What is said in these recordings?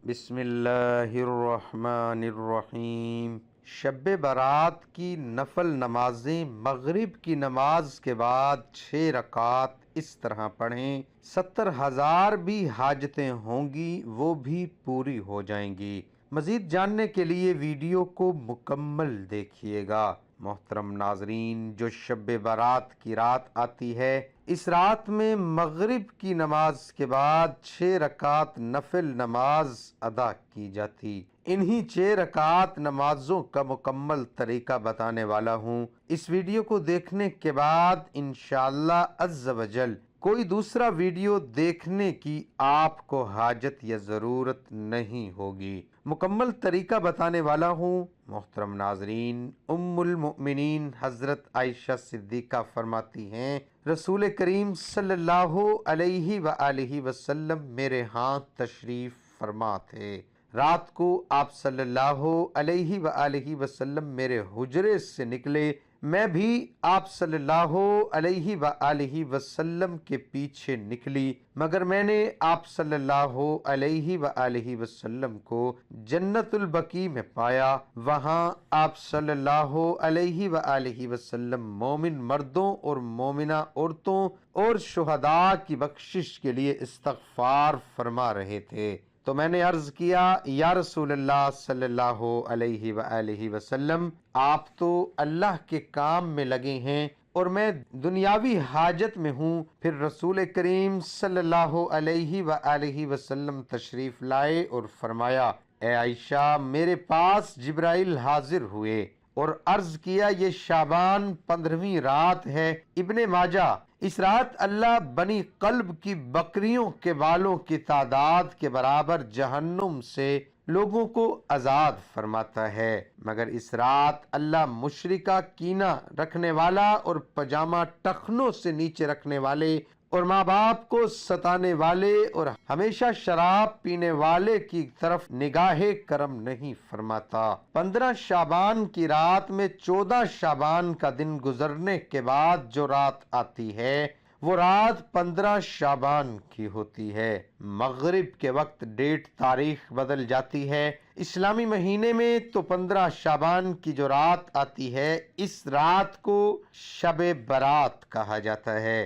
بسم اللہ الرحمن الرحیم۔ شب برات کی نفل نمازیں مغرب کی نماز کے بعد 6 رکعات اس طرح پڑھیں، 70,000 بھی حاجتیں ہوں گی وہ بھی پوری ہو جائیں گی۔ مزید جاننے کے لیے ویڈیو کو مکمل دیکھیے گا۔ محترم ناظرین، جو شب برات کی رات آتی ہے، اس رات میں مغرب کی نماز کے بعد 6 رکعات نفل نماز ادا کی جاتی۔ انہی 6 رکعات نمازوں کا مکمل طریقہ بتانے والا ہوں۔ اس ویڈیو کو دیکھنے کے بعد انشاءاللہ عز و جل کوئی دوسرا ویڈیو دیکھنے کی آپ کو حاجت یا ضرورت نہیں ہوگی۔ مکمل طریقہ بتانے والا ہوں۔ محترم ناظرین، ام المؤمنین حضرت عائشہ صدیقہ فرماتی ہیں، رسول کریم صلی اللہ علیہ وآلہ وسلم میرے ہاں تشریف فرما تھے۔ رات کو آپ صلی اللہ علیہ وآلہ وسلم میرے حجرے سے نکلے، میں بھی آپ صلی اللہ علیہ وآلہ وسلم کے پیچھے نکلی، مگر میں نے آپ صلی اللہ علیہ وآلہ وسلم کو جنت البقیع میں پایا۔ وہاں آپ صلی اللہ علیہ وآلہ وسلم مومن مردوں اور مومنہ عورتوں اور شہداء کی بخشش کے لیے استغفار فرما رہے تھے۔ تو میں نے عرض کیا، یا رسول اللہ صلی اللہ علیہ وآلہ وسلم، آپ تو اللہ کے کام میں لگے ہیں اور میں دنیاوی حاجت میں ہوں۔ پھر رسول کریم صلی اللہ علیہ وآلہ وسلم تشریف لائے اور فرمایا، اے عائشہ، میرے پاس جبرائیل حاضر ہوئے اور عرض کیا، یہ شعبان 15ویں رات ہے۔ ابن ماجہ، اس رات اللہ بنی قلب کی بکریوں کے بالوں کی تعداد کے برابر جہنم سے لوگوں کو آزاد فرماتا ہے، مگر اس رات اللہ مشرکہ کینہ رکھنے والا اور پجامہ ٹخنوں سے نیچے رکھنے والے اور ماں باپ کو ستانے والے اور ہمیشہ شراب پینے والے کی طرف نگاہ کرم نہیں فرماتا۔ 15 شعبان کی رات میں 14 شعبان کا دن گزرنے کے بعد جو رات آتی ہے وہ رات 15 شعبان کی ہوتی ہے۔ مغرب کے وقت ڈیٹ تاریخ بدل جاتی ہے۔ اسلامی مہینے میں تو 15 شعبان کی جو رات آتی ہے، اس رات کو شب برات کہا جاتا ہے۔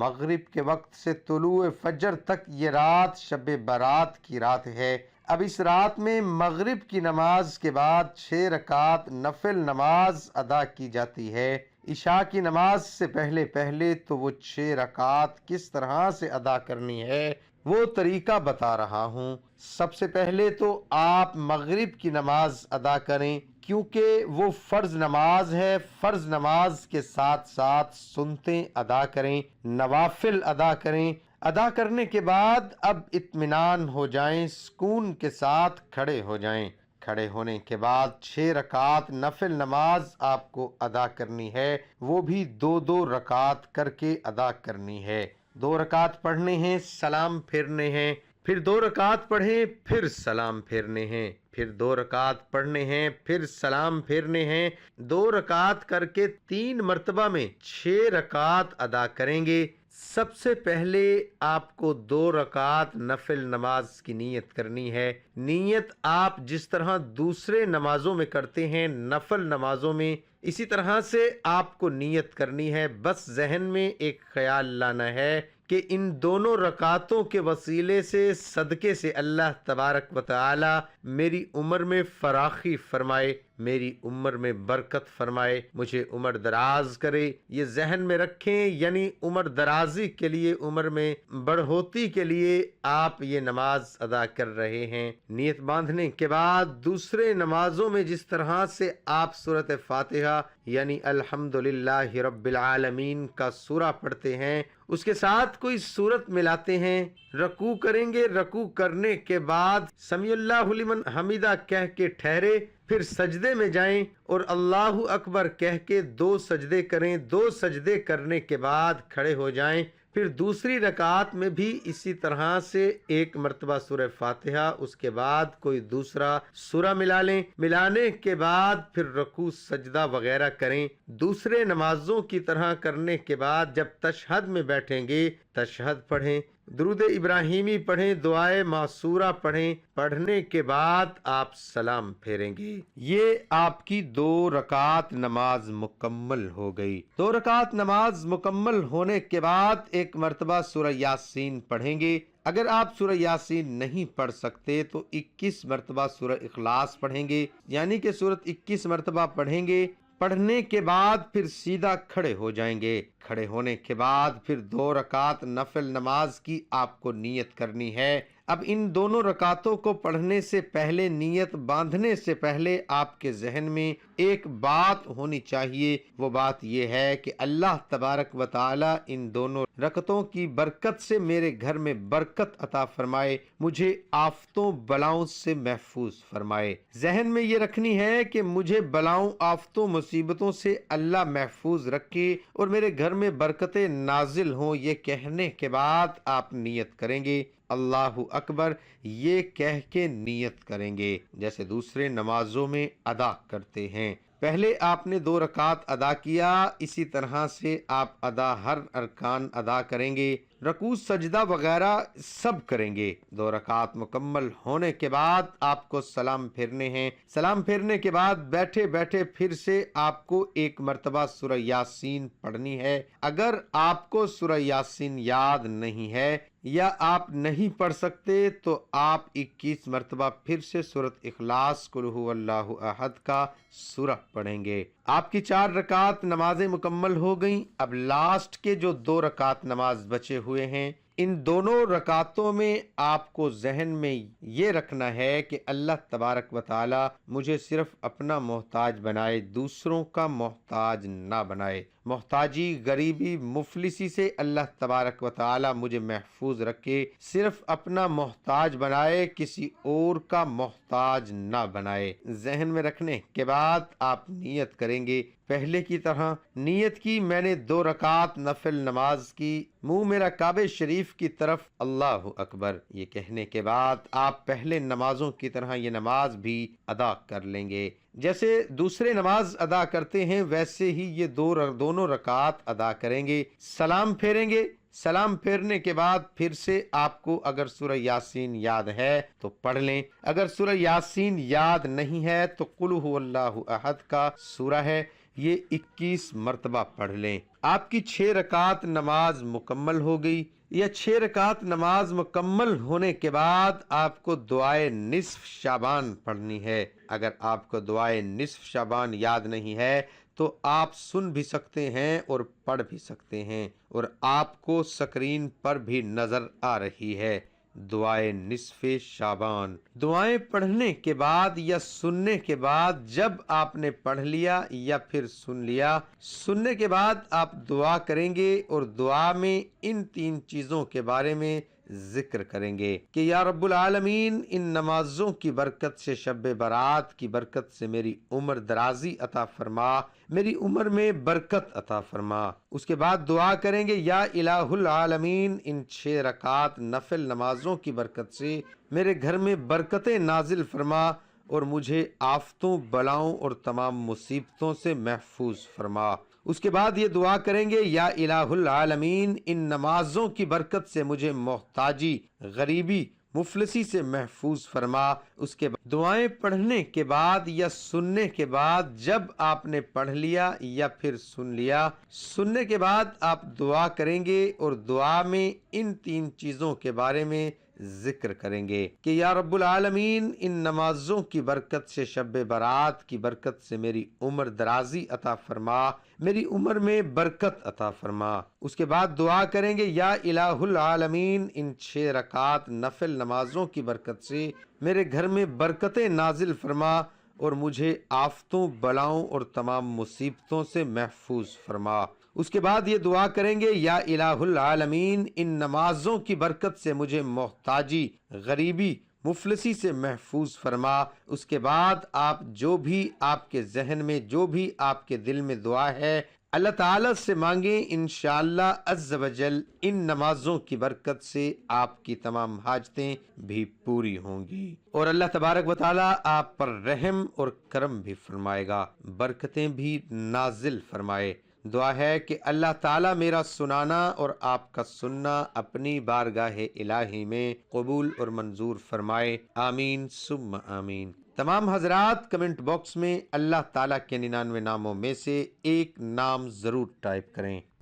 مغرب کے وقت سے طلوع فجر تک یہ رات شب برات کی رات ہے۔ اب اس رات میں مغرب کی نماز کے بعد 6 رکعات نفل نماز ادا کی جاتی ہے۔ عشاء کی نماز سے پہلے تو وہ 6 رکعات کس طرح سے ادا کرنی ہے وہ طریقہ بتا رہا ہوں۔ سب سے پہلے تو آپ مغرب کی نماز ادا کریں، کیونکہ وہ فرض نماز ہے۔ فرض نماز کے ساتھ ساتھ سنتیں ادا کریں، نوافل ادا کریں۔ ادا کرنے کے بعد اب اطمینان ہو جائیں، سکون کے ساتھ کھڑے ہو جائیں۔ کھڑے ہونے کے بعد 6 رکعات نفل نماز آپ کو ادا کرنی ہے، وہ بھی 2 رکعات کر کے ادا کرنی ہے۔ 2 رکعات پڑھنے ہیں، سلام پھیرنے ہیں، پھر 2 رکعات پڑھیں، پھر سلام پھیرنے ہیں، پھر 2 رکعات پڑھنے ہیں، پھر سلام پھیرنے ہیں۔ 2 رکعات کر کے 3 مرتبہ میں 6 رکعات ادا کریں گے۔ سب سے پہلے آپ کو 2 رکعات نفل نماز کی نیت کرنی ہے۔ نیت آپ جس طرح دوسرے نمازوں میں کرتے ہیں، نفل نمازوں میں، اسی طرح سے آپ کو نیت کرنی ہے۔ بس ذہن میں ایک خیال لانا ہے کہ ان دونوں رکعتوں کے وسیلے سے، صدقے سے اللہ تبارک و تعالی میری عمر میں فراخی فرمائے، میری عمر میں برکت فرمائے، مجھے عمر دراز کرے۔ یہ ذہن میں رکھیں، یعنی عمر درازی کے لیے، عمر میں بڑھوتی کے لیے آپ یہ نماز ادا کر رہے ہیں۔ نیت باندھنے کے بعد دوسرے نمازوں میں جس طرح سے آپ سورۃ فاتحہ یعنی الحمدللہ رب العالمین کا سورہ پڑھتے ہیں، اس کے ساتھ کوئی سورت ملاتے ہیں۔ رکوع کریں گے، رکوع کرنے کے بعد سمیع اللہ لمن حمیدہ کہہ کے ٹھہرے، پھر سجدے میں جائیں اور اللہ اکبر کہہ کے 2 سجدے کریں۔ 2 سجدے کرنے کے بعد کھڑے ہو جائیں۔ پھر دوسری رکعت میں بھی اسی طرح سے 1 مرتبہ سورہ فاتحہ، اس کے بعد کوئی دوسرا سورہ ملا لیں۔ ملانے کے بعد پھر رکوع سجدہ وغیرہ کریں۔ دوسرے نمازوں کی طرح کرنے کے بعد جب تشہد میں بیٹھیں گے تشہد پڑھیں، درود ابراہیمی پڑھیں، دعائے معصورہ پڑھیں، پڑھنے کے بعد آپ سلام پھیریں گے۔ یہ آپ کی 2 رکعت نماز مکمل ہو گئی۔ 2 رکعت نماز مکمل ہونے کے بعد ایک مرتبہ سورہ یاسین پڑھیں گے۔ اگر آپ سورہ یاسین نہیں پڑھ سکتے تو 21 مرتبہ سورہ اخلاص پڑھیں گے، یعنی کہ سورت 21 مرتبہ پڑھیں گے۔ پڑھنے کے بعد پھر سیدھا کھڑے ہو جائیں گے۔ کھڑے ہونے کے بعد پھر 2 رکعت نفل نماز کی آپ کو نیت کرنی ہے۔ اب ان دونوں رکعتوں کو پڑھنے سے پہلے، نیت باندھنے سے پہلے آپ کے ذہن میں ایک بات ہونی چاہیے۔ وہ بات یہ ہے کہ اللہ تبارک و تعالی ان دونوں رکعتوں کی برکت سے میرے گھر میں برکت عطا فرمائے، مجھے آفتوں بلاؤں سے محفوظ فرمائے۔ ذہن میں یہ رکھنی ہے کہ مجھے بلاؤں، آفتوں، مصیبتوں سے اللہ محفوظ رکھے اور میرے گھر میں برکتیں نازل ہوں۔ یہ کہنے کے بعد آپ نیت کریں گے، اللہ اکبر، یہ کہہ کے نیت کریں گے جیسے دوسرے نمازوں میں ادا کرتے ہیں۔ پہلے آپ نے 2 رکعت ادا کیا، اسی طرح سے آپ ہر ارکان ادا کریں گے، رکوع سجدہ وغیرہ سب کریں گے۔ 2 رکعت مکمل ہونے کے بعد آپ کو سلام پھیرنے ہیں۔ سلام پھیرنے کے بعد بیٹھے بیٹھے پھر سے آپ کو ایک مرتبہ سورہ یاسین پڑھنی ہے۔ اگر آپ کو سورہ یاسین یاد نہیں ہے یا آپ نہیں پڑھ سکتے تو آپ 21 مرتبہ پھر سے سورۃ اخلاص قل ھو اللہ احد کا سورہ پڑھیں گے۔ آپ کی 4 رکعت نمازیں مکمل ہو گئیں۔ اب لاسٹ کے جو 2 رکعت نماز بچے ہوئے ہیں، ان دونوں رکعتوں میں آپ کو ذہن میں یہ رکھنا ہے کہ اللہ تبارک و تعالی مجھے صرف اپنا محتاج بنائے، دوسروں کا محتاج نہ بنائے۔ محتاجی، غریبی، مفلسی سے اللہ تبارک و تعالی مجھے محفوظ رکھے، صرف اپنا محتاج بنائے، کسی اور کا محتاج نہ بنائے۔ ذہن میں رکھنے کے بعد آپ نیت کریں گے پہلے کی طرح۔ نیت کی میں نے 2 رکعت نفل نماز کی، منہ میرا کعبہ شریف کی طرف، اللہ اکبر، یہ کہنے کے بعد آپ پہلے نمازوں کی طرح یہ نماز بھی ادا کر لیں گے۔ جیسے دوسرے نماز ادا کرتے ہیں ویسے ہی یہ دونوں رکعت ادا کریں گے، سلام پھیریں گے۔ سلام پھیرنے کے بعد پھر سے آپ کو اگر سورہ یاسین یاد ہے تو پڑھ لیں، اگر سورہ یاسین یاد نہیں ہے تو قل ھو اللہ احد کا سورہ ہے، یہ 21 مرتبہ پڑھ لیں۔ آپ کی 6 رکعت نماز مکمل ہو گئی۔ یہ 6 رکعت نماز مکمل ہونے کے بعد آپ کو دعائے نصف شعبان پڑھنی ہے۔ اگر آپ کو دعائے نصف شعبان یاد نہیں ہے تو آپ سن بھی سکتے ہیں اور پڑھ بھی سکتے ہیں، اور آپ کو سکرین پر بھی نظر آ رہی ہے دعائے نصف شعبان۔ دعائیں پڑھنے کے بعد یا سننے کے بعد، جب آپ نے پڑھ لیا یا پھر سن لیا، سننے کے بعد آپ دعا کریں گے اور دعا میں ان 3 چیزوں کے بارے میں ذکر کریں گے کہ یا رب العالمین، ان نمازوں کی برکت سے، شب برات کی برکت سے میری عمر درازی عطا فرما، میری عمر میں برکت عطا فرما۔ اس کے بعد دعا کریں گے یا الہ العالمین، ان 6 رکعت نفل نمازوں کی برکت سے میرے گھر میں برکتیں نازل فرما اور مجھے آفتوں، بلاؤں اور تمام مصیبتوں سے محفوظ فرما۔ اس کے بعد یہ دعا کریں گے یا الہ العالمین، ان نمازوں کی برکت سے مجھے محتاجی، غریبی، مفلسی سے محفوظ فرما۔ اس کے بعد دعائیں پڑھنے کے بعد یا سننے کے بعد، جب آپ نے پڑھ لیا یا پھر سن لیا، سننے کے بعد آپ دعا کریں گے اور دعا میں ان 3 چیزوں کے بارے میں ذکر کریں گے کہ یا رب العالمین، ان نمازوں کی برکت سے، شب برات کی برکت سے میری عمر درازی عطا فرما، میری عمر میں برکت عطا فرما۔ اس کے بعد دعا کریں گے یا الہ العالمین، ان 6 رکعت نفل نمازوں کی برکت سے میرے گھر میں برکتیں نازل فرما اور مجھے آفتوں، بلاؤں اور تمام مصیبتوں سے محفوظ فرما۔ اس کے بعد یہ دعا کریں گے یا الہ العالمین، ان نمازوں کی برکت سے مجھے محتاجی، غریبی، مفلسی سے محفوظ فرما۔ اس کے بعد آپ جو بھی آپ کے ذہن میں، جو بھی آپ کے دل میں دعا ہے، اللہ تعالیٰ سے مانگیں، انشاءاللہ عز و جل ان نمازوں کی برکت سے آپ کی تمام حاجتیں بھی پوری ہوں گی اور اللہ تبارک و تعالیٰ آپ پر رحم اور کرم بھی فرمائے گا، برکتیں بھی نازل فرمائے دعا ہے کہ اللہ تعالیٰ میرا سنانا اور آپ کا سننا اپنی بارگاہ الہی میں قبول اور منظور فرمائے، آمین ثم آمین۔ تمام حضرات کمنٹ باکس میں اللہ تعالیٰ کے 99 ناموں میں سے ایک نام ضرور ٹائپ کریں۔